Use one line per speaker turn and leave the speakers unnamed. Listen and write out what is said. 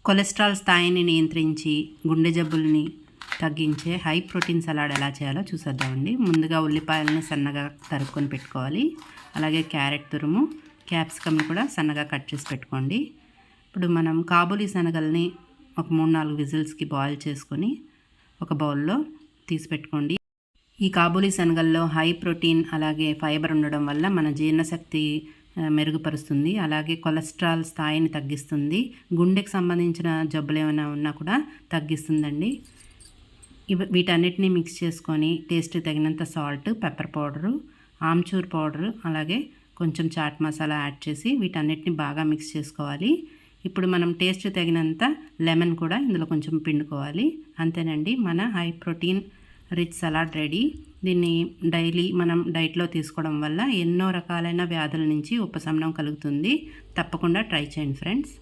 Cholesterol స్థాయిని నియంత్రించి గుండె జబ్బుల్ని తగ్గించే హై ప్రోటీన్ సలాడ్ ఎలా చేయాలో చూసేద్దామండి. ముందుగా ఉల్లిపాయలని సన్నగా తరుక్కొని పెట్టుకోవాలి. అలాగే క్యారెట్ తురుము, క్యాప్సికమ్ని కూడా సన్నగా కట్ చేసి పెట్టుకోండి. ఇప్పుడు మనం కాబూలీ శనగల్ని ఒక 3-4 విజిల్స్కి బాయిల్ చేసుకొని ఒక బౌల్లో తీసి పెట్టుకోండి. ఈ కాబూలీ శనగల్లో హై ప్రోటీన్ అలాగే ఫైబర్ ఉండడం వల్ల మన జీర్ణశక్తి మెరుగుపరుస్తుంది. అలాగే కొలెస్ట్రాల్ స్థాయిని తగ్గిస్తుంది. గుండెకి సంబంధించిన జబ్బులు ఏమైనా ఉన్నా కూడా తగ్గిస్తుందండి. వీటన్నిటిని మిక్స్ చేసుకొని టేస్ట్ తగినంత salt, pepper powder, amchur powder, అలాగే కొంచెం చాట్ మసాలా యాడ్ చేసి వీటన్నిటిని బాగా మిక్స్ చేసుకోవాలి. ఇప్పుడు మనం టేస్ట్ తగినంత లెమన్ కూడా ఇందులో కొంచెం పిండుకోవాలి. అంతేనండి, మన high protein rich salad ready. దీన్ని డైలీ మనం డైట్లో తీసుకోవడం వల్ల ఎన్నో రకాలైన వ్యాధుల నుంచి ఉపశమనం కలుగుతుంది. తప్పకుండా ట్రై చేయండి ఫ్రెండ్స్.